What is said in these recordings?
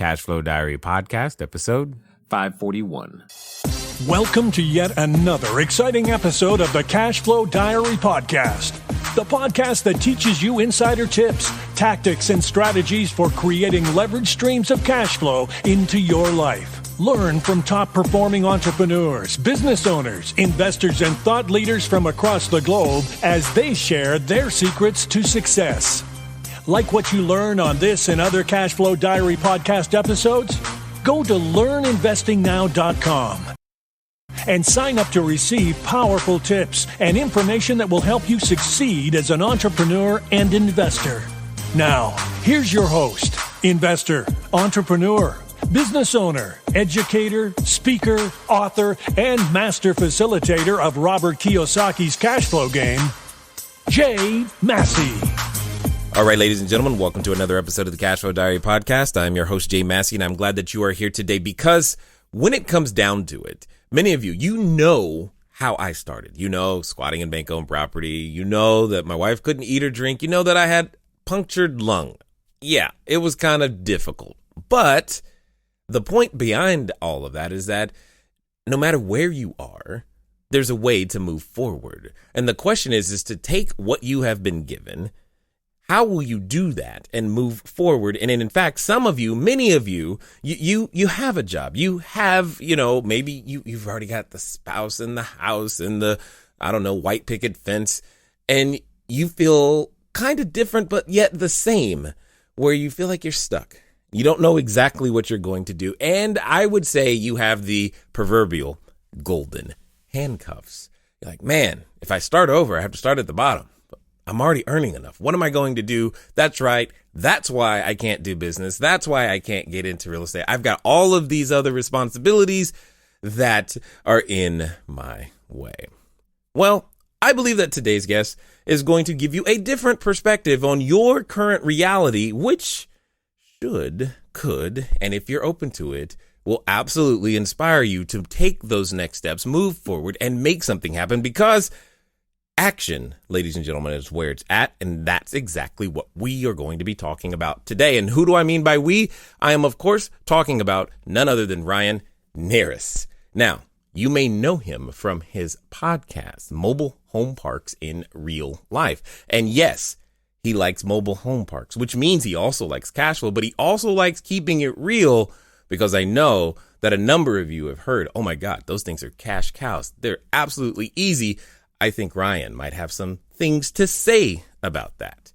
Cashflow Diary Podcast, episode 541. Welcome to yet another exciting episode of the CashFlow Diary Podcast, the podcast that teaches you insider tips, tactics, and strategies for creating leverage streams of cash flow into your life. Learn from top-performing entrepreneurs, business owners, investors, and thought leaders from across the globe as they share their secrets to success. Like what you learn on this and other CashFlow Diary podcast episodes? Go to learninvestingnow.com and sign up to receive powerful tips and information that will help you succeed as an entrepreneur and investor. Now, here's your host, investor, entrepreneur, business owner, educator, speaker, author, and master facilitator of Robert Kiyosaki's cash flow game, Jay Massey. All right, ladies and gentlemen, welcome to another episode of the Cashflow Diary Podcast. I'm your host, Jay Massey, and I'm glad that you are here today because when it comes down to it, many of you, you know how I started. You know, squatting in bank-owned property. You know that my wife couldn't eat or drink. You know that I had punctured lung. Yeah, it was kind of difficult. But the point behind all of that is that no matter where you are, there's a way to move forward. And the question is to take what you have been given. How will you do that and move forward? And in fact, some of you, many of you, you have a job. You have, maybe you've already got the spouse in the house and the, white picket fence, and you feel kind of different, but yet the same, where you feel like you're stuck. You don't know exactly what you're going to do. And I would say you have the proverbial golden handcuffs. You're like, man, if I start over, I have to start at the bottom. I'm already earning enough. What am I going to do? That's right. That's why I can't do business. That's why I can't get into real estate. I've got all of these other responsibilities that are in my way. Well, I believe that today's guest is going to give you a different perspective on your current reality, which could, and if you're open to it, will absolutely inspire you to take those next steps, move forward, and make something happen, because action, ladies and gentlemen, is where it's at, and that's exactly what we are going to be talking about today. And who do I mean by we? I am, of course, talking about none other than Ryan Narus. Now, you may know him from his podcast, Mobile Home Parks in Real Life. And yes, he likes mobile home parks, which means he also likes cash flow, but he also likes keeping it real, because I know that a number of you have heard, oh my God, those things are cash cows. They're absolutely easy. I think Ryan might have some things to say about that.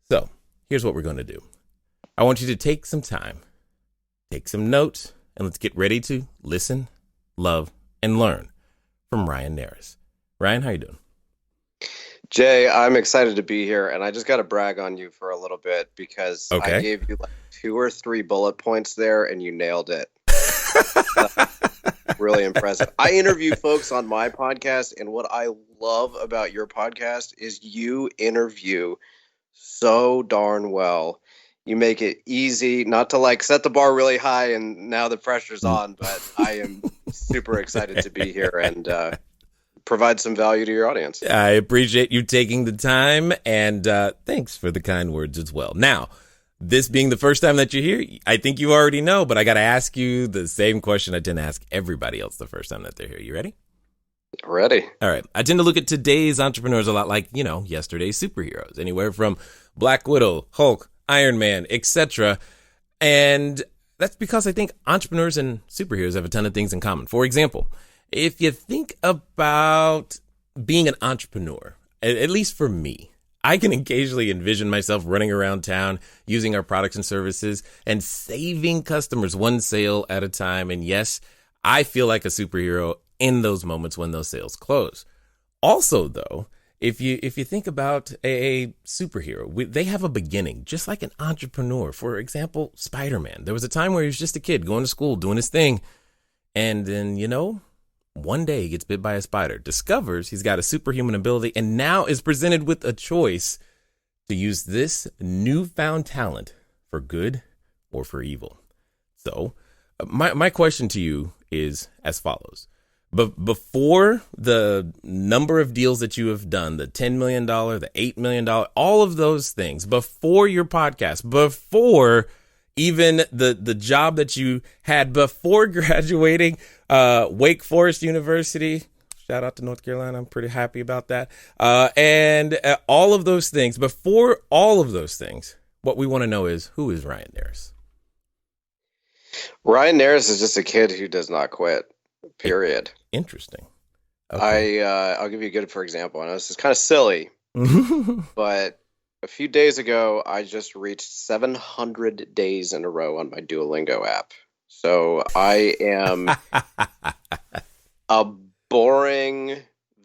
So here's what we're going to do. I want you to take some time, take some notes, and let's get ready to listen, love, and learn from Ryan Narus. Ryan, how you doing? Jay, I'm excited to be here, and I just got to brag on you for a little bit because I gave you like 2 or 3 bullet points there, and you nailed it. Really impressive. I interview folks on my podcast, and what I love about your podcast is you interview so darn well. You make it easy, not to like set the bar really high and now the pressure's on, but I am super excited to be here and provide some value to your audience. I appreciate you taking the time, and thanks for the kind words as well. Now, this being the first time that you're here, I think you already know, but I got to ask you the same question I tend to ask everybody else the first time that they're here. You ready? Ready. All right. I tend to look at today's entrepreneurs a lot like, yesterday's superheroes, anywhere from Black Widow, Hulk, Iron Man, etc. And that's because I think entrepreneurs and superheroes have a ton of things in common. For example, if you think about being an entrepreneur, at least for me, I can occasionally envision myself running around town using our products and services and saving customers one sale at a time. And yes, I feel like a superhero in those moments when those sales close. Also, though, if you think about a superhero, they have a beginning, just like an entrepreneur. For example, Spider-Man. There was a time where he was just a kid going to school, doing his thing. And then, one day he gets bit by a spider, discovers he's got a superhuman ability, and now is presented with a choice to use this newfound talent for good or for evil. So my question to you is as follows. But before the number of deals that you have done, the $10 million, the $8 million, all of those things, before your podcast, before even the job that you had before graduating, Wake Forest University. Shout out to North Carolina. I'm pretty happy about that. And all of those things. Before all of those things, what we want to know is, who is Ryan Narus? Ryan Narus is just a kid who does not quit, period. Interesting. Okay. I'll give you a good for example. I know this is kind of silly, but a few days ago, I just reached 700 days in a row on my Duolingo app. So I am a boring,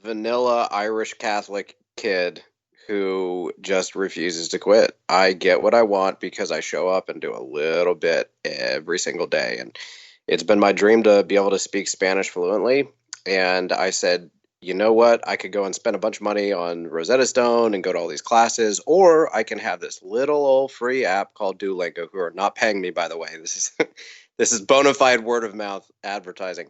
vanilla Irish Catholic kid who just refuses to quit. I get what I want because I show up and do a little bit every single day. And it's been my dream to be able to speak Spanish fluently. And I said, you know what? I could go and spend a bunch of money on Rosetta Stone and go to all these classes, or I can have this little old free app called Duolingo, who are not paying me, by the way. This is bona fide word of mouth advertising.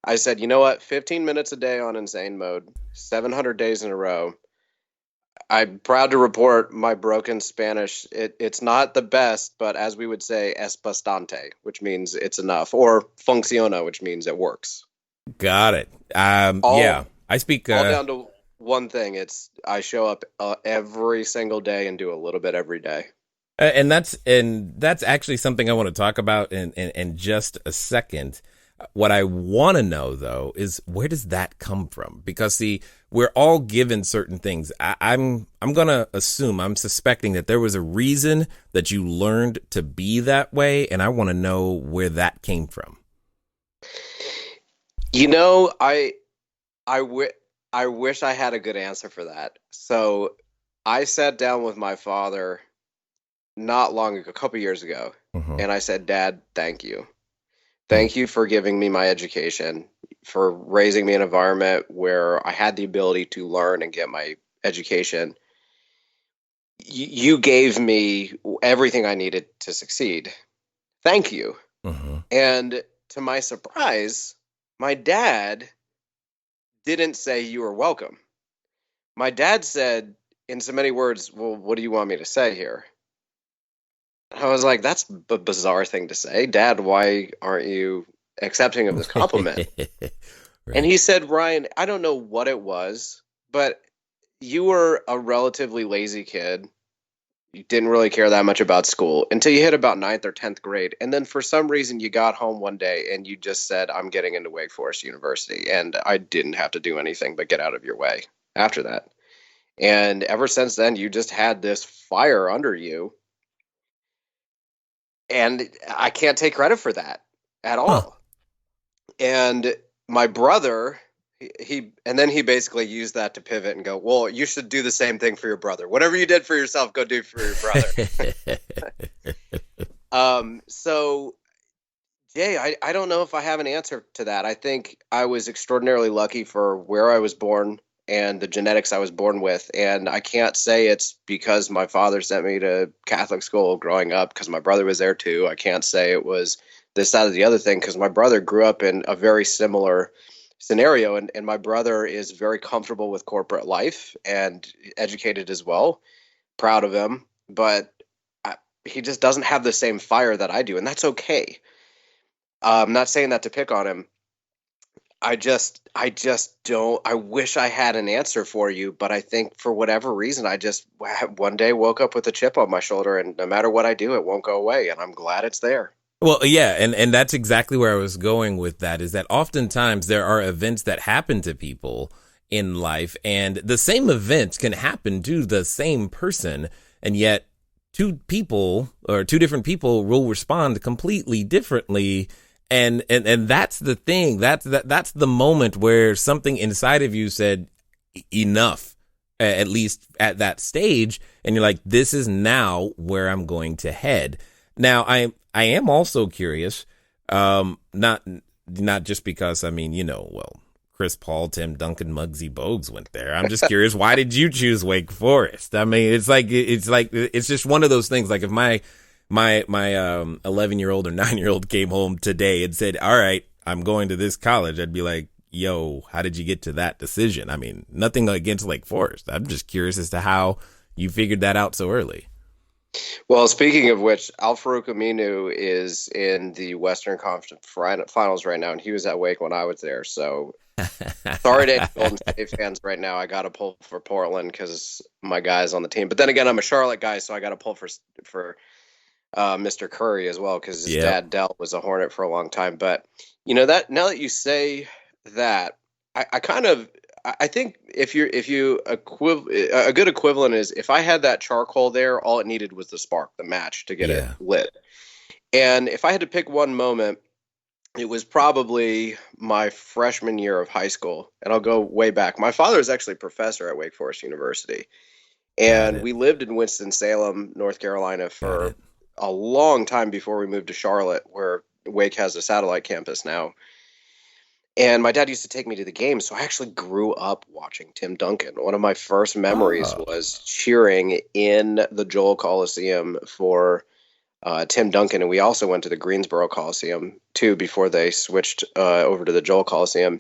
I said, you know what? 15 minutes a day on insane mode, 700 days in a row. I'm proud to report my broken Spanish. It's not the best, but as we would say, es bastante, which means it's enough, or funciona, which means it works. Got it. Yeah, I speak all down to one thing. It's I show up every single day and do a little bit every day. And that's actually something I want to talk about in just a second. What I want to know, though, is where does that come from? Because, see, we're all given certain things. I'm going to assume, I'm suspecting that there was a reason that you learned to be that way, and I want to know where that came from. You know, I wish I had a good answer for that. So I sat down with my father not long ago, a couple years ago, and I said, Dad, thank you. Thank you for giving me my education, for raising me in an environment where I had the ability to learn and get my education. You gave me everything I needed to succeed. Thank you. And to my surprise, my dad didn't say you are welcome. My dad said, in so many words, well, what do you want me to say here? I was like, that's a bizarre thing to say. Dad, why aren't you accepting of this compliment? Right. And he said, Ryan, I don't know what it was, but you were a relatively lazy kid. You didn't really care that much about school until you hit about 9th or 10th grade. And then for some reason you got home one day and you just said, I'm getting into Wake Forest University. And I didn't have to do anything but get out of your way after that. And ever since then, you just had this fire under you. And I can't take credit for that at all. And my brother, he basically used that to pivot and go, well, you should do the same thing for your brother. Whatever you did for yourself, go do for your brother. So, Jay, I don't know if I have an answer to that. I think I was extraordinarily lucky for where I was born and the genetics I was born with. And I can't say it's because my father sent me to Catholic school growing up, because my brother was there too. I can't say it was this, that, or the other thing, because my brother grew up in a very similar scenario. And my brother is very comfortable with corporate life and educated as well. Proud of him. But he just doesn't have the same fire that I do. And that's okay. I'm not saying that to pick on him. I just don't. I wish I had an answer for you, but I think for whatever reason, I just one day woke up with a chip on my shoulder, and no matter what I do, it won't go away, and I'm glad it's there. Well, yeah, and that's exactly where I was going with that, is that oftentimes there are events that happen to people in life, and the same events can happen to the same person, and yet two different people will respond completely differently. And that's the thing. That's the moment where something inside of you said enough, at least at that stage. And you're like, this is now where I'm going to head. Now, I am also curious, not just because, I mean, Chris Paul, Tim Duncan, Muggsy Bogues went there. I'm just curious, why did you choose Wake Forest? I mean, it's just one of those things. Like if my 11-year-old or 9-year-old came home today and said, all right, I'm going to this college, I'd be like, yo, how did you get to that decision? I mean, nothing against Wake Forest. I'm just curious as to how you figured that out so early. Well, speaking of which, Al-Farouq Aminu is in the Western Conference Finals right now, and he was at Wake when I was there. So sorry to any Golden State fans right now. I got to pull for Portland because my guy's on the team. But then again, I'm a Charlotte guy, so I got to pull for Mr. Curry as well because his dad Dell was a Hornet for a long time. But that now that you say that, I think a good equivalent is if I had that charcoal there, all it needed was the spark, the match to get it lit. And if I had to pick one moment, it was probably my freshman year of high school, and I'll go way back. My father is actually a professor at Wake Forest University, and we lived in Winston-Salem, North Carolina for a long time before we moved to Charlotte, where Wake has a satellite campus now. And my dad used to take me to the game, so I actually grew up watching Tim Duncan. One of my first memories was cheering in the Joel Coliseum for Tim Duncan, and we also went to the Greensboro Coliseum too before they switched over to the Joel Coliseum.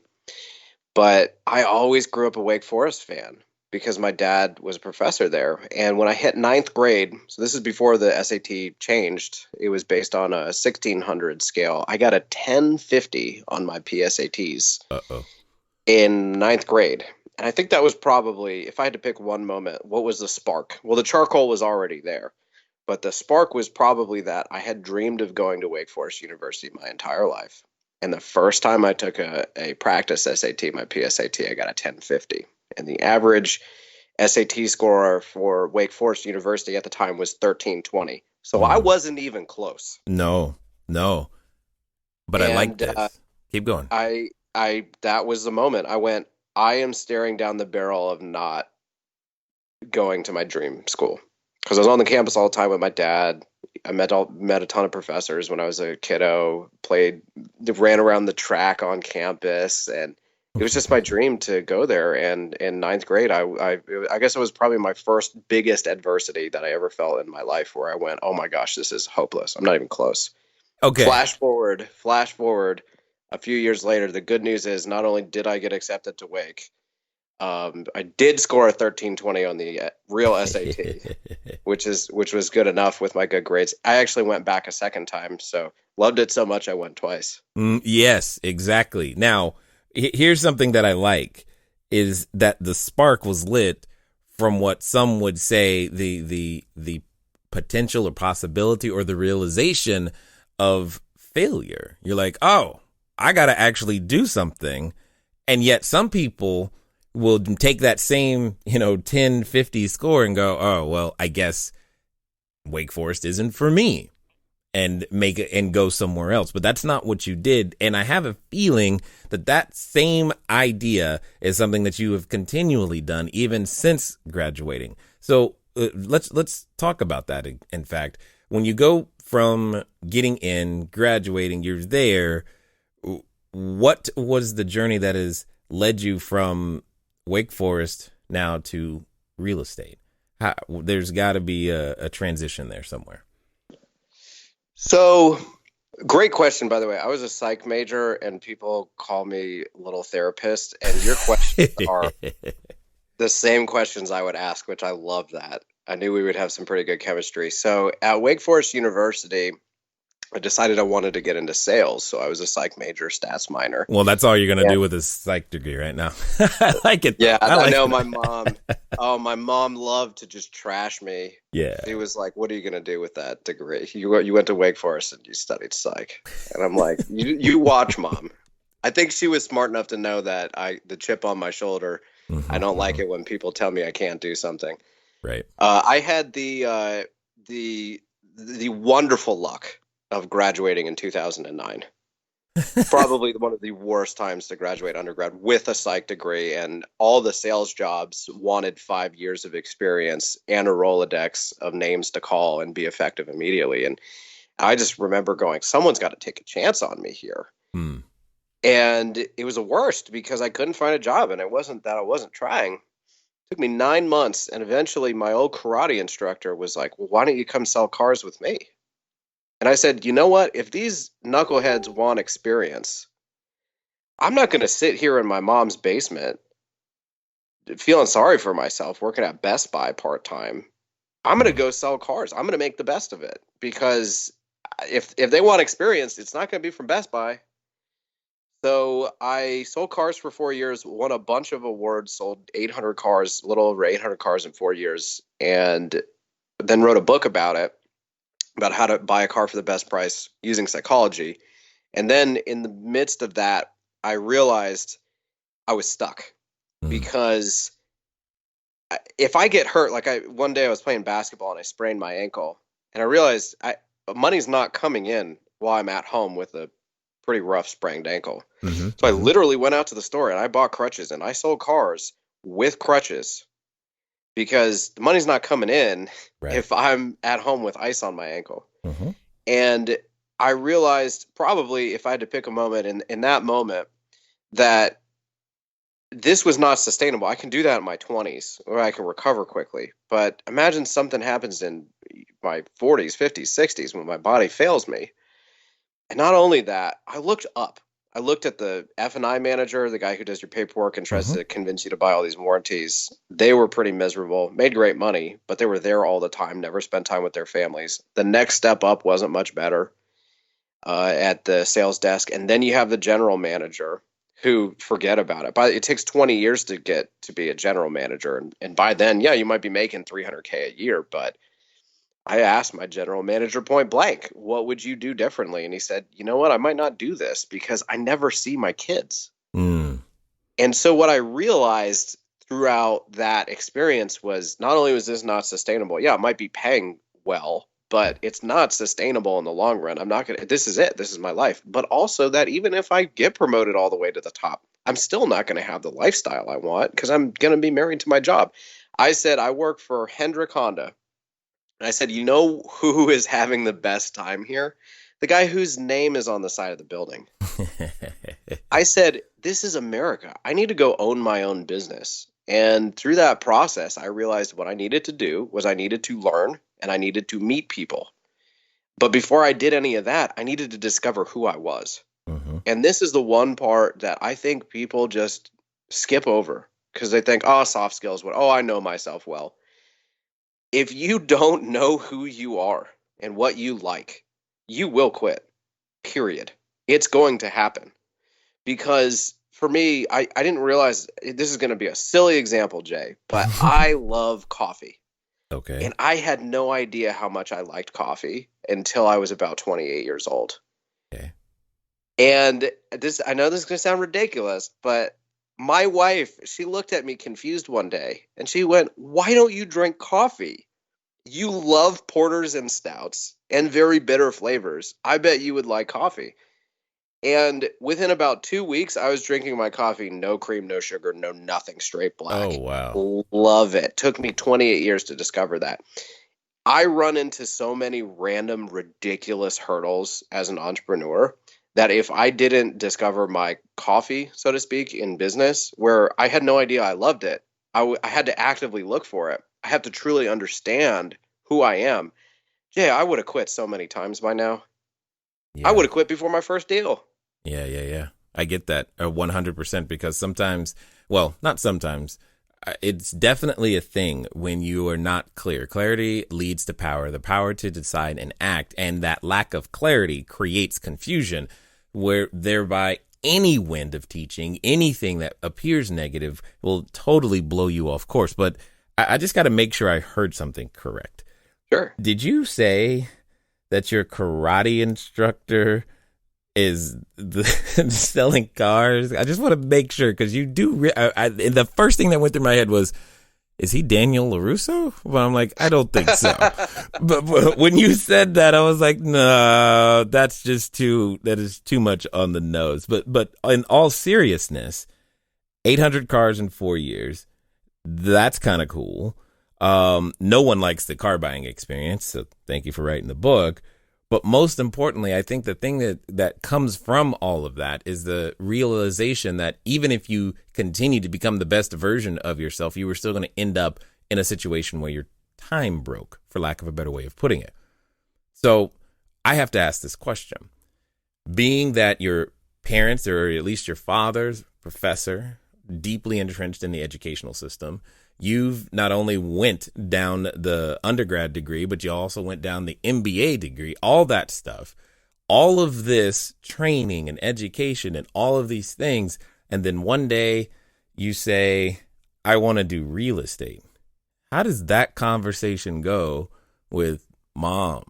But I always grew up a Wake Forest fan because my dad was a professor there. And when I hit ninth grade, so this is before the SAT changed, it was based on a 1600 scale. I got a 1050 on my PSATs in ninth grade. And I think that was probably, if I had to pick one moment, what was the spark? Well, the charcoal was already there. But the spark was probably that I had dreamed of going to Wake Forest University my entire life. And the first time I took a practice SAT, my PSAT, I got a 1050. And the average SAT score for Wake Forest University at the time was 1320. So I wasn't even close. No. But I like this. Keep going. That was the moment. I went, I am staring down the barrel of not going to my dream school. Because I was on the campus all the time with my dad. I met a ton of professors when I was a kiddo, ran around the track on campus, and it was just my dream to go there. And in ninth grade, I guess it was probably my first biggest adversity that I ever felt in my life, where I went, oh my gosh, this is hopeless. I'm not even close. Okay. Flash forward a few years later. The good news is not only did I get accepted to Wake, I did score a 1320 on the real SAT, which was good enough with my good grades. I actually went back a second time, so loved it so much I went twice. Yes, exactly. Now, here's something that I like is that the spark was lit from what some would say the potential or possibility or the realization of failure. You're like, oh, I got to actually do something. And yet some people will take that same, 1050 score and go, oh, well, I guess Wake Forest isn't for me, and make it and go somewhere else. But that's not what you did. And I have a feeling that same idea is something that you have continually done even since graduating. So let's talk about that. In fact, when you go from getting in, graduating, you're there. What was the journey that has led you from Wake Forest now to real estate? There's got to be a transition there somewhere. So, great question, by the way. I was a psych major, and people call me little therapist, and your questions are the same questions I would ask, which I love that. I knew we would have some pretty good chemistry. So, at Wake Forest University, I decided I wanted to get into sales, so I was a psych major, stats minor. Well, that's all you're going to do with a psych degree right now. I like it. Yeah, I know. My mom, my mom loved to just trash me. Yeah. She was like, what are you going to do with that degree? You went to Wake Forest and you studied psych. And I'm like, you watch, Mom. I think she was smart enough to know that the chip on my shoulder, I don't like it when people tell me I can't do something. Right. I had the wonderful luck of graduating in 2009. Probably one of the worst times to graduate undergrad with a psych degree, and all the sales jobs wanted 5 years of experience and a Rolodex of names to call and be effective immediately. And I just remember going, someone's got to take a chance on me here. And it was the worst because I couldn't find a job, and it wasn't that I wasn't trying. It took me 9 months, and eventually my old karate instructor was like, well, why don't you come sell cars with me? And I said, you know what? If these knuckleheads want experience, I'm not going to sit here in my mom's basement feeling sorry for myself, working at Best Buy part-time. I'm going to go sell cars. I'm going to make the best of it, because if they want experience, it's not going to be from Best Buy. So I sold cars for 4 years, won a bunch of awards, sold 800 cars, a little over 800 cars in 4 years, and then wrote a book about it, about how to buy a car for the best price using psychology. And then in the midst of that, I realized I was stuck, because if I get hurt, like one day I was playing basketball and I sprained my ankle, and I realized money's not coming in while I'm at home with a pretty rough sprained ankle. So I literally went out to the store and I bought crutches, and I sold cars with crutches, because the money's not coming in if I'm at home with ice on my ankle. And I realized, probably if I had to pick a moment in that moment, that this was not sustainable. I can do that in my 20s, or I can recover quickly. But imagine something happens in my 40s, 50s, 60s, when my body fails me. And not only that, I looked up. I looked at the F&I manager, the guy who does your paperwork and tries to convince you to buy all these warranties. They were pretty miserable, made great money, but they were there all the time, never spent time with their families. The next step up wasn't much better at the sales desk. And then you have the general manager, who, forget about it. But it takes 20 years to get to be a general manager. And by then, yeah, you might be making $300K a year. But I asked my general manager point blank, what would you do differently? And he said, you know what? I might not do this because I never see my kids. And so what I realized throughout that experience was, not only was this not sustainable, yeah, it might be paying well, but it's not sustainable in the long run. I'm not going to, this is it. This is my life. But also that even if I get promoted all the way to the top, I'm still not going to have the lifestyle I want, because I'm going to be married to my job. I said, I work for Hendrick Honda. And I said, you know who is having the best time here? The guy whose name is on the side of the building. I said, this is America. I need to go own my own business. And through that process, I realized what I needed to do was I needed to learn and I needed to meet people. But before I did any of that, I needed to discover who I was. And this is the one part that I think people just skip over, because they think, oh, soft skills, I know myself well. If you don't know who you are and what you like, you will quit, period. It's going to happen. Because for me, I didn't realize, this is going to be a silly example, Jay, but I love coffee. Okay. And I had no idea how much I liked coffee until I was about 28 years old. Okay. And I know this is going to sound ridiculous, but my wife, she looked at me confused one day and she went, why don't you drink coffee? You love porters and stouts and very bitter flavors. I bet you would like coffee. And within about 2 weeks, I was drinking my coffee, no cream, no sugar, no nothing, straight black. Oh, wow. Love it. Took me 28 years to discover that. I run into so many random, ridiculous hurdles as an entrepreneur that if I didn't discover my coffee, so to speak, in business, where I had no idea I loved it, I had to actively look for it. I have to truly understand who I am. Jay, I would have quit so many times by now. Yeah. I would have quit before my first deal. Yeah. I get that 100%, because sometimes, well, not sometimes, it's definitely a thing when you are not clear. Clarity leads to power, the power to decide and act. And that lack of clarity creates confusion, where thereby any wind of teaching, anything that appears negative will totally blow you off course. But I just got to make sure I heard something correct. Sure. Did you say that your karate instructor is selling cars? I just want to make sure, because you do. The first thing that went through my head was, is he Daniel LaRusso? But I'm like, I don't think so. but when you said that, I was like, no, that is too much on the nose. But in all seriousness, 800 cars in 4 years, that's kind of cool. No one likes the car buying experience, so thank you for writing the book. But most importantly, I think the thing that comes from all of that is the realization that even if you continue to become the best version of yourself, you were still going to end up in a situation where your time broke, for lack of a better way of putting it. So I have to ask this question. Being that your parents, or at least your father's professor, deeply entrenched in the educational system, You've not only went down the undergrad degree, but you also went down the MBA degree, all that stuff, all of this training and education and all of these things. And then one day you say, I want to do real estate. How does that conversation go with mom,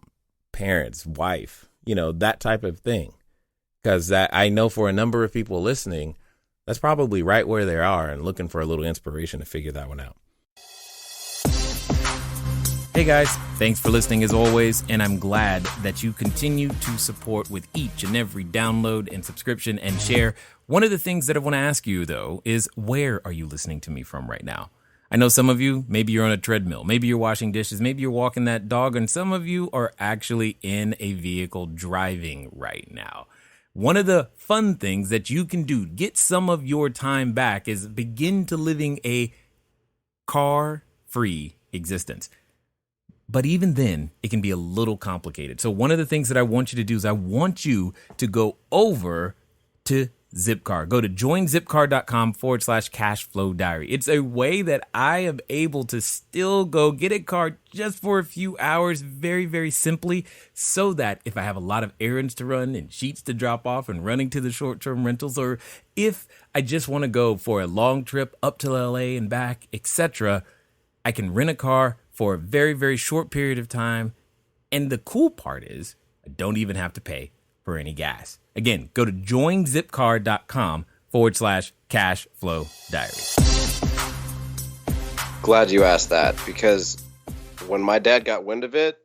parents, wife, that type of thing? Because I know for a number of people listening, that's probably right where they are and looking for a little inspiration to figure that one out. Hey guys, thanks for listening as always, and I'm glad that you continue to support with each and every download and subscription and share. One of the things that I want to ask you, though, is where are you listening to me from right now? I know some of you, maybe you're on a treadmill, maybe you're washing dishes, maybe you're walking that dog, and some of you are actually in a vehicle driving right now. One of the fun things that you can do, get some of your time back, is begin to living a car-free existence. But even then, it can be a little complicated. So one of the things that I want you to do is I want you to go over to Zipcar. Go to joinzipcar.com/CashFlowDiary. It's a way that I am able to still go get a car just for a few hours, very, very simply, so that if I have a lot of errands to run and sheets to drop off and running to the short-term rentals, or if I just want to go for a long trip up to LA and back, etc., I can rent a car for a very, very short period of time. And the cool part is I don't even have to pay for any gas. Again, go to joinzipcar.com/CashFlowDiary. Glad you asked that, because when my dad got wind of it,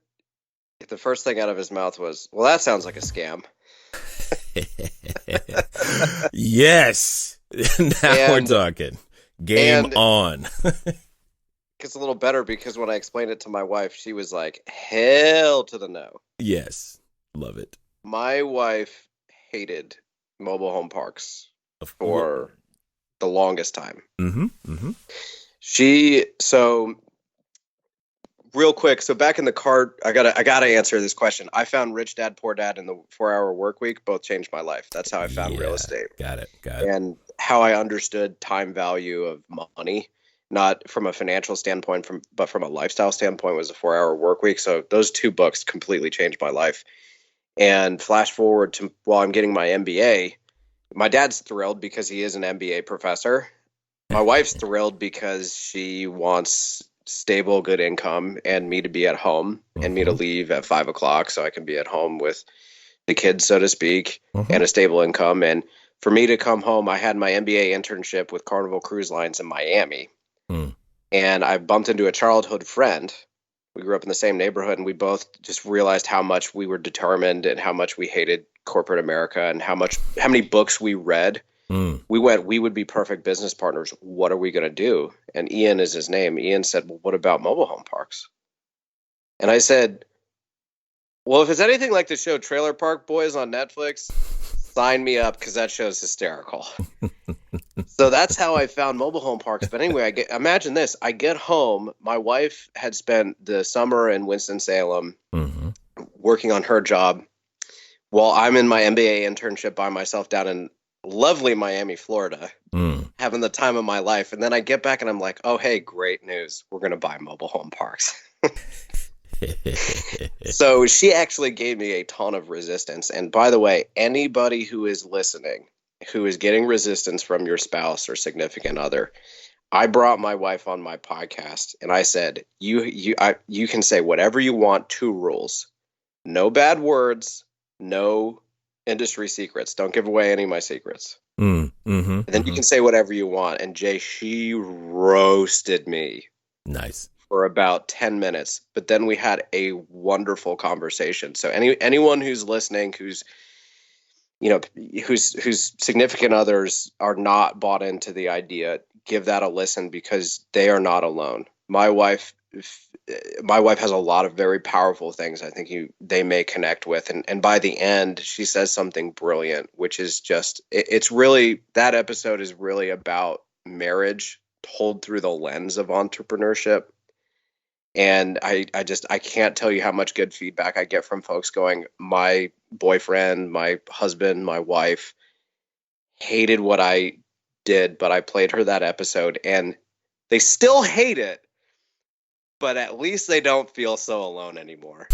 the first thing out of his mouth was, well, that sounds like a scam. Yes. Now we're talking. Game on. It's a little better because when I explained it to my wife, she was like, hell to the no. Yes. Love it. My wife hated mobile home parks for the longest time. So real quick, so back in the car, I gotta answer this question. I found Rich Dad, Poor Dad and the 4-Hour Workweek both changed my life. That's how I found real estate. Got it. And how I understood time value of money. Not from a financial standpoint, but from a lifestyle standpoint, was a 4-Hour Workweek. So those two books completely changed my life. And flash forward to while I'm getting my MBA, my dad's thrilled because he is an MBA professor. My wife's thrilled because she wants stable, good income and me to be at home and me to leave at 5 o'clock so I can be at home with the kids, so to speak, and a stable income. And for me to come home, I had my MBA internship with Carnival Cruise Lines in Miami. And I bumped into a childhood friend. We grew up in the same neighborhood, and we both just realized how much we were determined and how much we hated corporate America and how many books we read. We would be perfect business partners. What are we going to do? And Ian is his name. Ian said, well, what about mobile home parks? And I said, well, if it's anything like the show Trailer Park Boys on Netflix, sign me up, because that show's hysterical. So that's how I found mobile home parks. But anyway, imagine this. I get home. My wife had spent the summer in Winston-Salem working on her job while I'm in my MBA internship by myself down in lovely Miami, Florida, having the time of my life. And then I get back and I'm like, oh, hey, great news. We're going to buy mobile home parks. So she actually gave me a ton of resistance. And by the way, anybody who is listening, who is getting resistance from your spouse or significant other, I brought my wife on my podcast and I said, you can say whatever you want. 2 rules: no bad words, no industry secrets. Don't give away any of my secrets. And then you can say whatever you want. And Jay, she roasted me. Nice. For about 10 minutes, but then we had a wonderful conversation. So anyone who's listening, whose significant others are not bought into the idea, give that a listen, because they are not alone. My wife has a lot of very powerful things I think they may connect with, and by the end she says something brilliant, which is just it's really, that episode is really about marriage told through the lens of entrepreneurship. And I can't tell you how much good feedback I get from folks going, my boyfriend, my husband, my wife hated what I did, but I played her that episode and They still hate it, but at least they don't feel so alone anymore.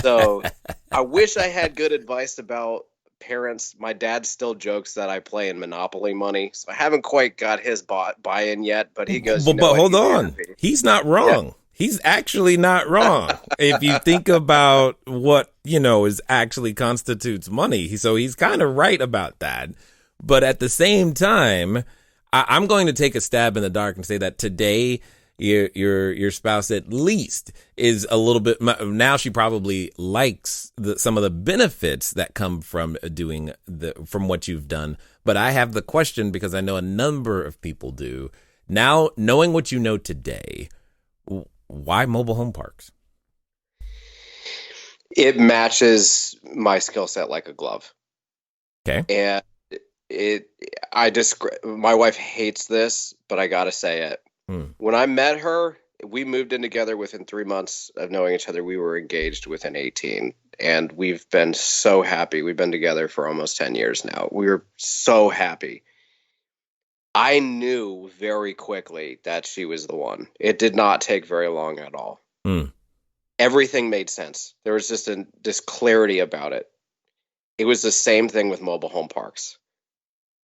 So I wish I had good advice about parents. My dad still jokes that I play in Monopoly money, so I haven't quite got his buy-in yet, but he goes, but hold on. He's not wrong. Yeah. He's actually not wrong. If you think about what, is actually constitutes money. So he's kind of right about that. But at the same time, I'm going to take a stab in the dark and say that today your spouse at least is a little bit, now she probably likes some of the benefits that come from from what you've done. But I have the question, because I know a number of people do. Now, knowing what you know today, why mobile home parks? It matches my skill set like a glove. Okay. And my wife hates this, but I got to say it. When I met her, we moved in together within 3 months of knowing each other. We were engaged within 18, and we've been so happy. We've been together for almost 10 years now. We were so happy. I knew very quickly that she was the one. It did not take very long at all. Everything made sense. There was just this clarity about it. It was the same thing with mobile home parks.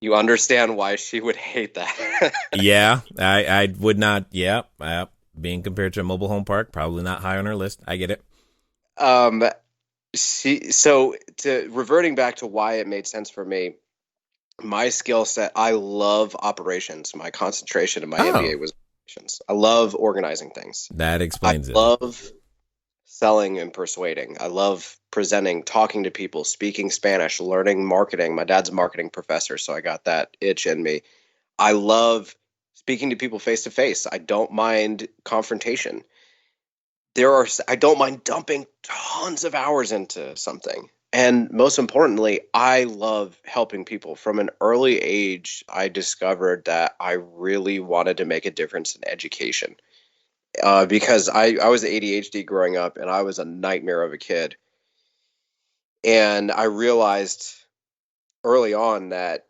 You understand why she would hate that. Yeah, I would not. Yeah, being compared to a mobile home park, probably not high on her list. I get it. Reverting back to why it made sense for me, my skill set, I love operations. My concentration in my MBA was operations. I love organizing things. That explains it. I love selling and persuading. I love presenting, talking to people, speaking Spanish, learning marketing. My dad's a marketing professor, so I got that itch in me. I love speaking to people face to face. I don't mind confrontation. I don't mind dumping tons of hours into something. And most importantly, I love helping people. From an early age, I discovered that I really wanted to make a difference in education. Because I was ADHD growing up, and I was a nightmare of a kid. And I realized early on that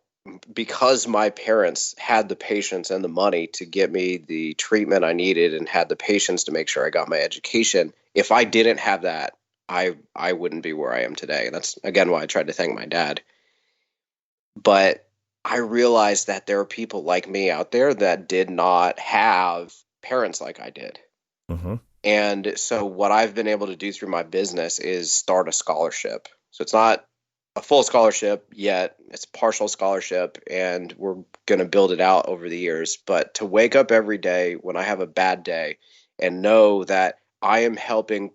because my parents had the patience and the money to get me the treatment I needed and had the patience to make sure I got my education, if I didn't have that, I wouldn't be where I am today. And that's, again, why I tried to thank my dad. But I realized that there are people like me out there that did not have parents like I did. Mm-hmm. And so what I've been able to do through my business is start a scholarship. So it's not a full scholarship yet. It's a partial scholarship, and we're going to build it out over the years. But to wake up every day when I have a bad day and know that I am helping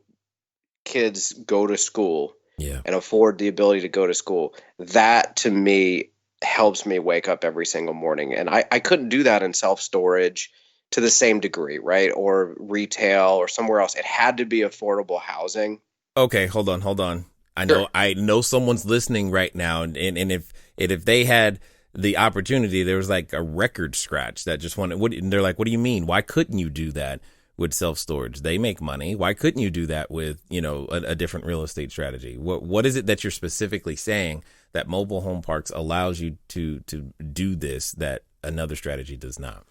kids go to school and afford the ability to go to school, that to me helps me wake up every single morning. And I couldn't do that in self-storage to the same degree, right? Or retail or somewhere else. It had to be affordable housing. Okay, hold on. I know someone's listening right now, and if they had the opportunity, there was like a record scratch that just wanted. And they're like, "What do you mean? Why couldn't you do that with self storage? They make money. Why couldn't you do that with a different real estate strategy? What is it that you're specifically saying that mobile home parks allows you to do this that another strategy does not?"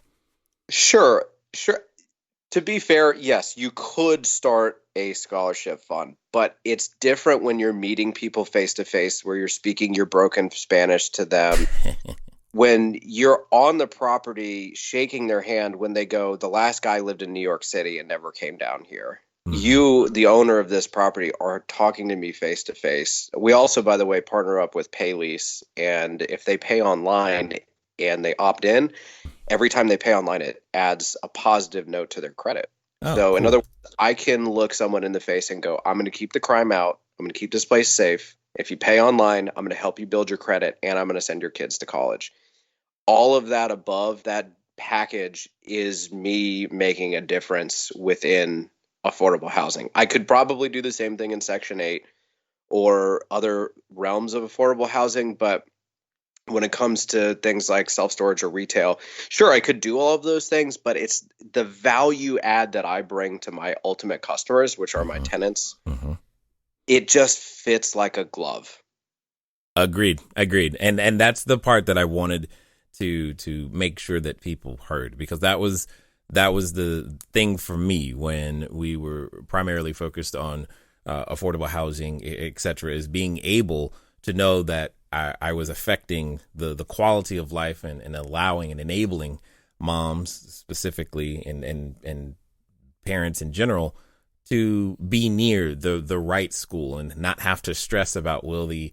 Sure. To be fair, yes, you could start a scholarship fund, but it's different when you're meeting people face to face, where you're speaking your broken Spanish to them. When you're on the property shaking their hand when they go, the last guy lived in New York City and never came down here. Mm-hmm. You, the owner of this property, are talking to me face to face. We also, by the way, partner up with PayLease, and if they pay online and they opt in, every time they pay online, it adds a positive note to their credit. So cool. In other words, I can look someone in the face and go, I'm going to keep the crime out. I'm going to keep this place safe. If you pay online, I'm going to help you build your credit, and I'm going to send your kids to college. All of that above that package is me making a difference within affordable housing. I could probably do the same thing in Section 8 or other realms of affordable housing, but when it comes to things like self-storage or retail, sure, I could do all of those things, but it's the value add that I bring to my ultimate customers, which are my tenants. Mm-hmm. It just fits like a glove. Agreed. And that's the part that I wanted to make sure that people heard, because that was the thing for me when we were primarily focused on affordable housing, et cetera, is being able to know that I was affecting the quality of life and allowing and enabling moms specifically and parents in general to be near the right school and not have to stress about will the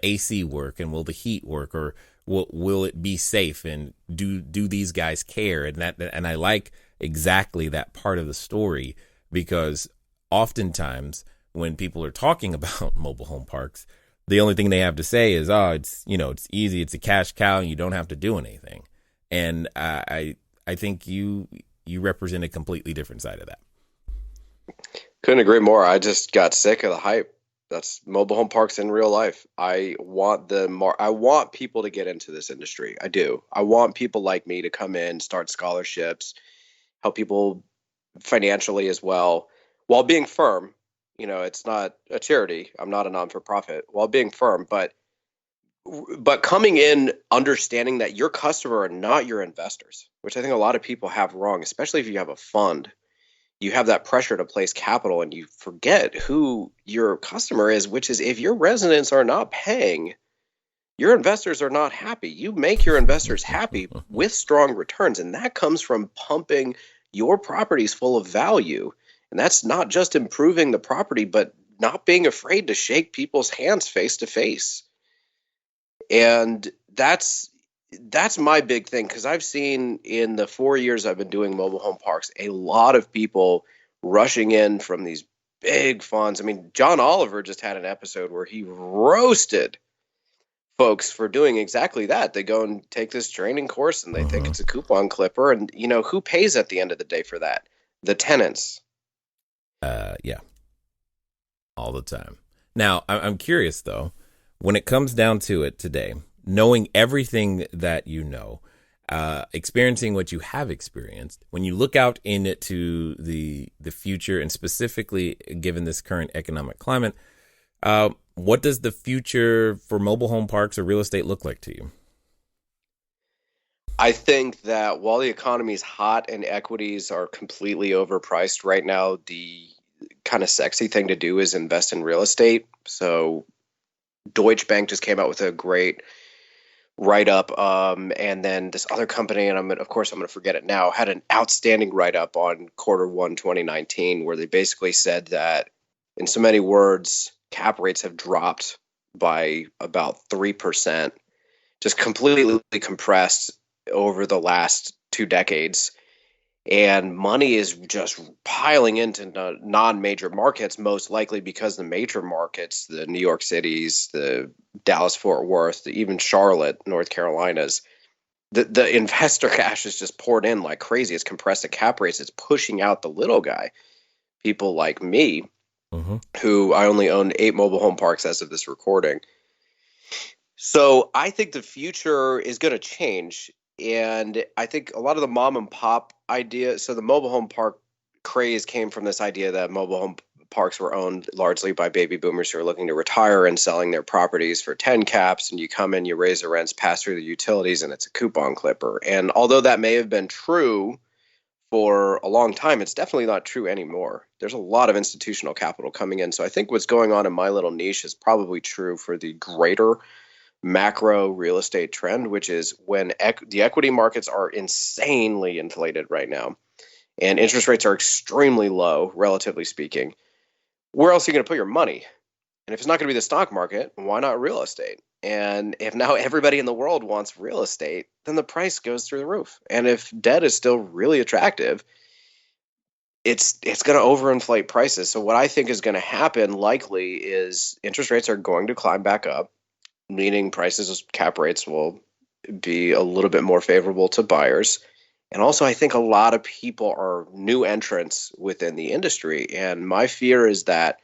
AC work and will the heat work, or will it be safe, and do these guys care? And I like exactly that part of the story, because oftentimes when people are talking about mobile home parks, the only thing they have to say is, oh, it's easy, it's a cash cow, and you don't have to do anything. And I think you represent a completely different side of that. Couldn't agree more. I just got sick of the hype. That's mobile home parks in real life. I want people to get into this industry. I do. I want people like me to come in, start scholarships, help people financially as well, while being firm. It's not a charity. I'm not a non-for-profit, while being firm, but coming in understanding that your customer are not your investors, which I think a lot of people have wrong, especially if you have a fund. You have that pressure to place capital and you forget who your customer is, which is, if your residents are not paying, your investors are not happy. You make your investors happy with strong returns, and that comes from pumping your properties full of value. And that's not just improving the property, but not being afraid to shake people's hands face to face. And that's my big thing, because I've seen in the 4 years I've been doing mobile home parks, a lot of people rushing in from these big funds. I mean, John Oliver just had an episode where he roasted folks for doing exactly that. They go and take this training course and they think it's a coupon clipper. And, who pays at the end of the day for that? The tenants. Yeah. All the time. Now, I'm curious, though, when it comes down to it today, knowing everything that you know, experiencing what you have experienced, when you look out into the future, and specifically given this current economic climate, what does the future for mobile home parks or real estate look like to you? I think that while the economy is hot and equities are completely overpriced right now, the kind of sexy thing to do is invest in real estate. So Deutsche Bank just came out with a great write-up, and then this other company, and I'm going to forget it now, had an outstanding write-up on Q1 2019, where they basically said that, in so many words, cap rates have dropped by about 3%, just completely compressed over the last 2 decades. And money is just piling into non-major markets, most likely because the major markets, the New York Cities, the Dallas-Fort Worth, even Charlotte, North Carolinas, the investor cash is just poured in like crazy. It's compressed the cap rates. It's pushing out the little guy. People like me, who I only own 8 mobile home parks as of this recording. So I think the future is going to change. And I think a lot of the mom and pop idea, so the mobile home park craze came from this idea that mobile home parks were owned largely by baby boomers who are looking to retire and selling their properties for 10 caps. And you come in, you raise the rents, pass through the utilities, and it's a coupon clipper. And although that may have been true for a long time, it's definitely not true anymore. There's a lot of institutional capital coming in. So I think what's going on in my little niche is probably true for the greater macro real estate trend, which is when the equity markets are insanely inflated right now and interest rates are extremely low, relatively speaking. Where else are you going to put your money? And if it's not going to be the stock market, why not real estate? And if now everybody in the world wants real estate, then the price goes through the roof. And if debt is still really attractive, it's going to overinflate prices. So what I think is going to happen likely is interest rates are going to climb back up, meaning prices, cap rates will be a little bit more favorable to buyers. And also, I think a lot of people are new entrants within the industry. And my fear is that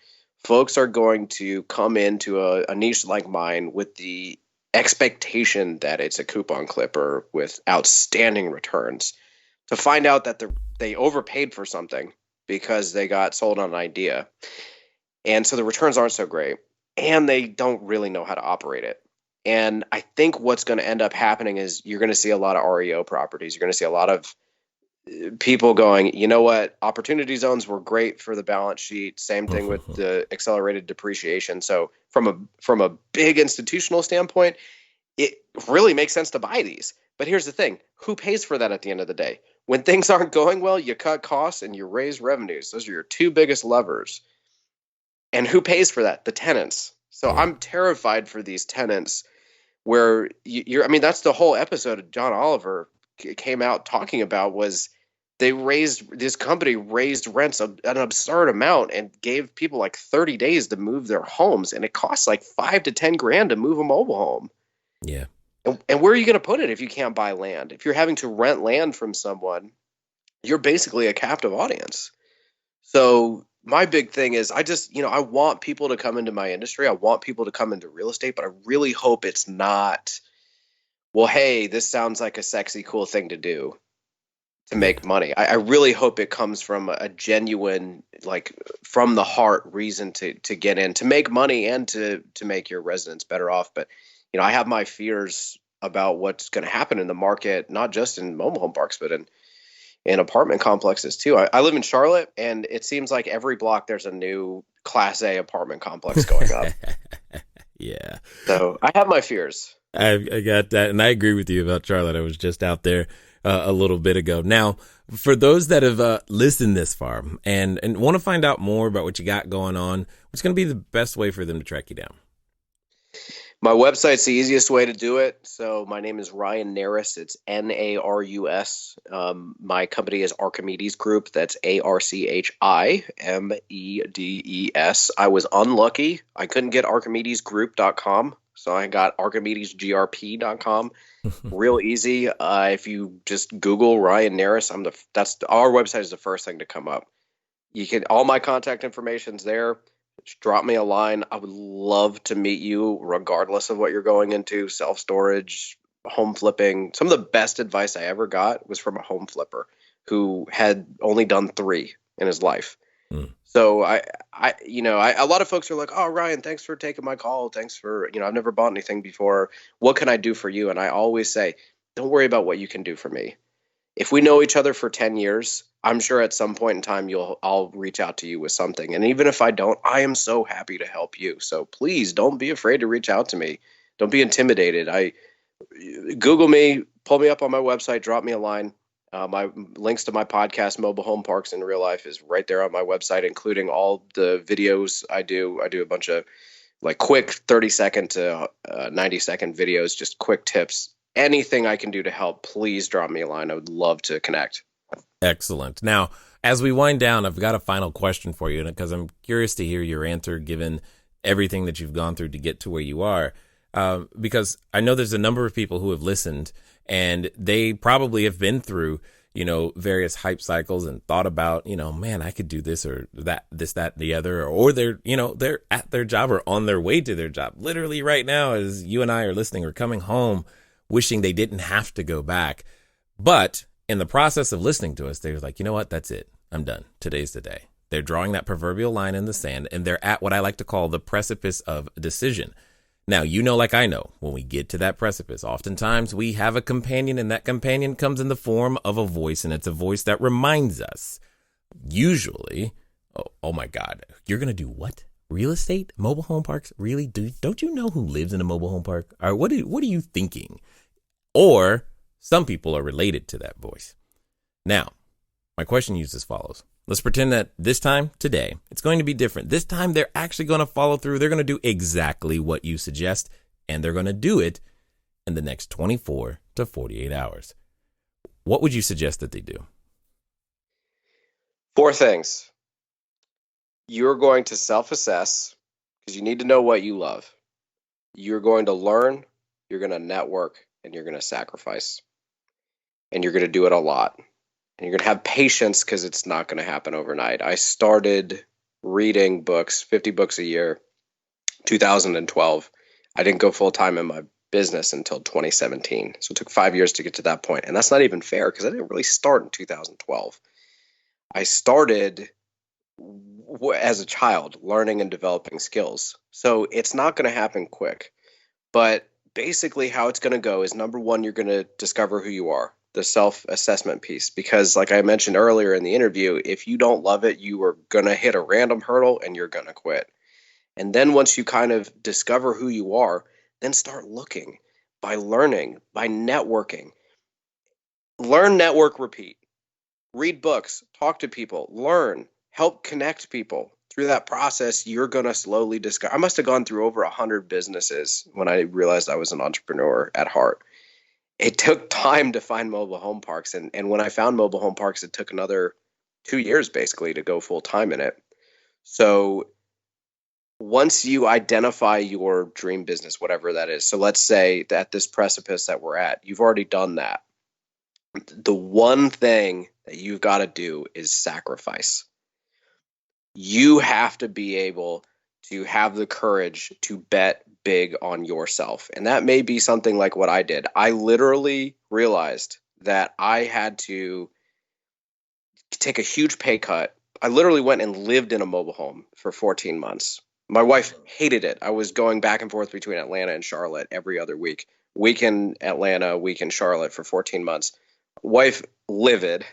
folks are going to come into a niche like mine with the expectation that it's a coupon clipper with outstanding returns, to find out that they overpaid for something because they got sold on an idea. And so the returns aren't so great. And they don't really know how to operate it. And I think what's going to end up happening is you're going to see a lot of REO properties. You're going to see a lot of people going, you know what, opportunity zones were great for the balance sheet. Same thing with the accelerated depreciation. So from a big institutional standpoint, it really makes sense to buy these. But here's the thing, who pays for that at the end of the day? When things aren't going well, you cut costs and you raise revenues. Those are your two biggest levers. And who pays for that? The tenants. So I'm terrified for these tenants where I mean, that's the whole episode of John Oliver came out talking about was this company raised rents an absurd amount and gave people like 30 days to move their homes. And it costs like $5 to $10,000 to move a mobile home. Yeah. And where are you going to put it if you can't buy land? If you're having to rent land from someone, you're basically a captive audience. So my big thing is I want people to come into my industry. I want people to come into real estate, but I really hope it's not, well, hey, this sounds like a sexy, cool thing to do to make money. I really hope it comes from a genuine, like from the heart reason to get in, to make money and to make your residents better off. But, I have my fears about what's going to happen in the market, not just in mobile home parks, but in apartment complexes too. I live in Charlotte, and it seems like every block there's a new Class A apartment complex going up. Yeah. So I have my fears. I got that, and I agree with you about Charlotte. I was just out there a little bit ago. Now, for those that have listened this far and want to find out more about what you got going on, what's going to be the best way for them to track you down? My website's the easiest way to do it. So my name is Ryan Narus. It's Narus. My company is Archimedes Group. That's Archimedes. I was unlucky. I couldn't get ArchimedesGroup.com. So I got ArchimedesGRP.com. Real easy. If you just Google Ryan Narus, our website is the first thing to come up. All my contact information's there. Just drop me a line. I would love to meet you regardless of what you're going into, self-storage, home flipping. Some of the best advice I ever got was from a home flipper who had only done 3 in his life. So a lot of folks are like, oh, Ryan, thanks for taking my call. Thanks for, I've never bought anything before. What can I do for you? And I always say, don't worry about what you can do for me. If we know each other for 10 years, I'm sure at some point in time I'll reach out to you with something. And even if I don't, I am so happy to help you. So please don't be afraid to reach out to me. Don't be intimidated. Google me, pull me up on my website, drop me a line. My links to my podcast, Mobile Home Parks in Real Life, is right there on my website, including all the videos I do. I do a bunch of like quick 30-second to 90-second videos, just quick tips. Anything I can do to help, please drop me a line. I would love to connect. Excellent. Now, as we wind down, I've got a final question for you, because I'm curious to hear your answer given everything that you've gone through to get to where you are. Because I know there's a number of people who have listened, and they probably have been through, various hype cycles and thought about, man, I could do this or that, and the other, or they're at their job or on their way to their job. Literally right now, as you and I are listening, or coming home, wishing they didn't have to go back. But in the process of listening to us, they're like, you know what? That's it. I'm done. Today's the day. They're drawing that proverbial line in the sand, and they're at what I like to call the precipice of decision. Now, like I know, when we get to that precipice, oftentimes we have a companion, and that companion comes in the form of a voice, and it's a voice that reminds us, usually, oh my God, you're going to do what? Real estate? Mobile home parks? Really? Don't you know who lives in a mobile home park? Or what are you thinking? Or some people are related to that voice. Now, my question is as follows. Let's pretend that this time, today, it's going to be different. This time, they're actually going to follow through. They're going to do exactly what you suggest, and they're going to do it in the next 24 to 48 hours. What would you suggest that they do? 4 things. You're going to self-assess because you need to know what you love. You're going to learn, you're going to network, and you're going to sacrifice. And you're going to do it a lot. And you're going to have patience because it's not going to happen overnight. I started reading books, 50 books a year, 2012. I didn't go full-time in my business until 2017. So it took 5 years to get to that point. And that's not even fair because I didn't really start in 2012. I started as a child learning and developing skills. So it's not going to happen quick. But basically how it's going to go is, number one, you're going to discover who you are, the self-assessment piece. Because like I mentioned earlier in the interview, if you don't love it, you are going to hit a random hurdle and you're going to quit. And then once you kind of discover who you are, then start looking by learning, by networking. Learn, network, repeat. Read books, talk to people, learn, help connect people. Through that process, you're going to slowly discover. I must have gone through over 100 businesses when I realized I was an entrepreneur at heart. It took time to find mobile home parks. And when I found mobile home parks, it took another 2 years basically to go full time in it. So once you identify your dream business, whatever that is, so let's say that this precipice that we're at, you've already done that. The one thing that you've got to do is sacrifice. You have to be able to have the courage to bet big on yourself. And that may be something like what I did. I literally realized that I had to take a huge pay cut. I literally went and lived in a mobile home for 14 months. My wife hated it. I was going back and forth between Atlanta and Charlotte every other week. Week in Atlanta, week in Charlotte for 14 months. Wife livid.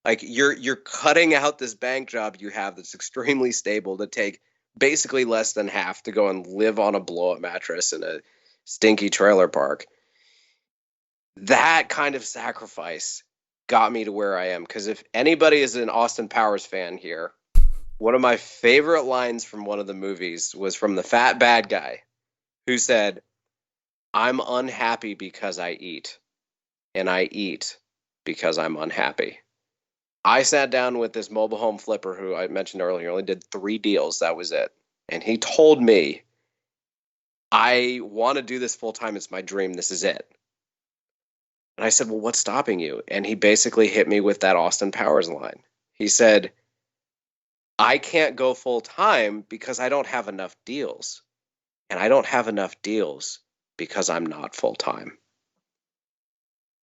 Like, you're cutting out this bank job you have that's extremely stable to take basically less than half to go and live on a blow-up mattress in a stinky trailer park. That kind of sacrifice got me to where I am. Because if anybody is an Austin Powers fan here, one of my favorite lines from one of the movies was from the fat bad guy who said, "I'm unhappy because I eat, and I eat because I'm unhappy." I sat down with this mobile home flipper who I mentioned earlier, only did 3 deals. That was it. And he told me, "I want to do this full time. It's my dream. This is it." And I said, "Well, what's stopping you?" And he basically hit me with that Austin Powers line. He said, "I can't go full time because I don't have enough deals. And I don't have enough deals because I'm not full time."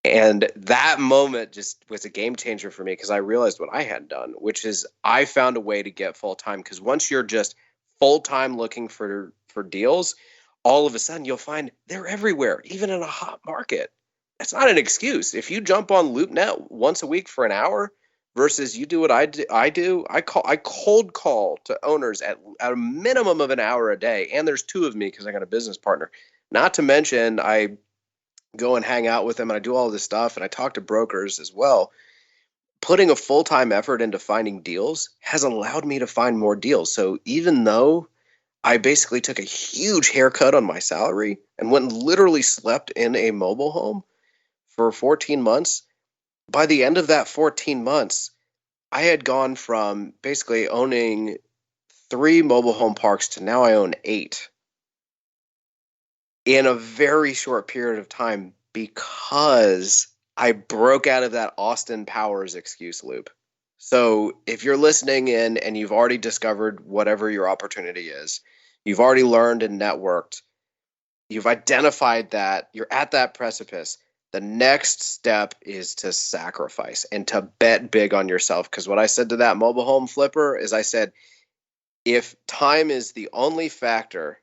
And that moment just was a game changer for me because I realized what I had done, which is I found a way to get full time. Because once you're just full time looking for deals, all of a sudden you'll find they're everywhere, even in a hot market. That's not an excuse. If you jump on LoopNet once a week for an hour versus you do what I do, I cold call to owners at a minimum of an hour a day. And there's 2 of me because I got a business partner. Not to mention I go and hang out with them and I do all this stuff and I talk to brokers as well. Putting a full-time effort into finding deals has allowed me to find more deals. So even though I basically took a huge haircut on my salary and went and literally slept in a mobile home for 14 months, by the end of that 14 months, I had gone from basically owning 3 mobile home parks to now I own 8. In a very short period of time because I broke out of that Austin Powers excuse loop. So if you're listening in and you've already discovered whatever your opportunity is, you've already learned and networked, you've identified that, you're at that precipice, the next step is to sacrifice and to bet big on yourself. Because what I said to that mobile home flipper is I said, if time is the only factor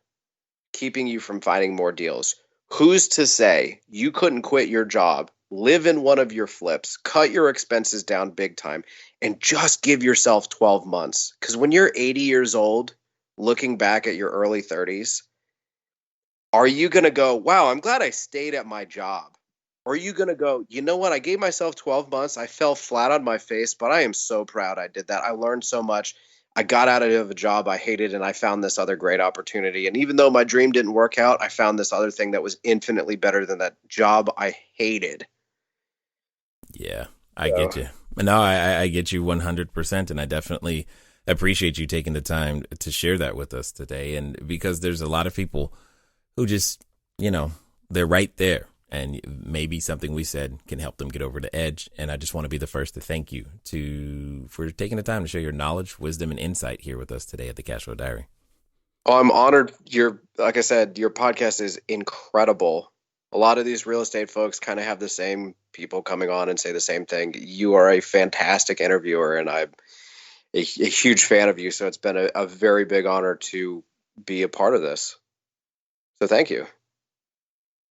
keeping you from finding more deals, who's to say you couldn't quit your job, live in one of your flips, cut your expenses down big time, and just give yourself 12 months? Because when you're 80 years old, looking back at your early 30s, are you going to go, "Wow, I'm glad I stayed at my job"? Or are you going to go, "You know what? I gave myself 12 months. I fell flat on my face, but I am so proud I did that. I learned so much. I got out of a job I hated and I found this other great opportunity. And even though my dream didn't work out, I found this other thing that was infinitely better than that job I hated." Yeah, I get you. No, I get you 100%. And I definitely appreciate you taking the time to share that with us today. And because there's a lot of people who just, they're right there. And maybe something we said can help them get over the edge. And I just want to be the first to thank you for taking the time to share your knowledge, wisdom, and insight here with us today at the CashFlow Diary. Oh, I'm honored. Like I said, your podcast is incredible. A lot of these real estate folks kind of have the same people coming on and say the same thing. You are a fantastic interviewer, and I'm a huge fan of you. So it's been a very big honor to be a part of this. So thank you.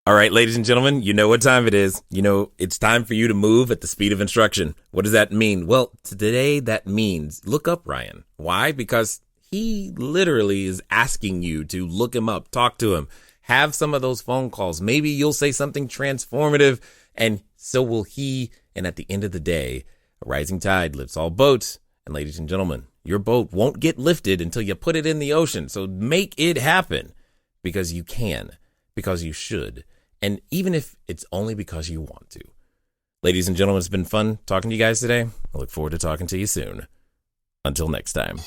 All right, ladies and gentlemen, you know what time it is. You know, it's time for you to move at the speed of instruction. What does that mean? Well, today that means look up Ryan. Why? Because he literally is asking you to look him up, talk to him, have some of those phone calls. Maybe you'll say something transformative, and so will he. And at the end of the day, a rising tide lifts all boats. And ladies and gentlemen, your boat won't get lifted until you put it in the ocean. So make it happen, because you can, because you should. And even if it's only because you want to. Ladies and gentlemen, it's been fun talking to you guys today. I look forward to talking to you soon. Until next time.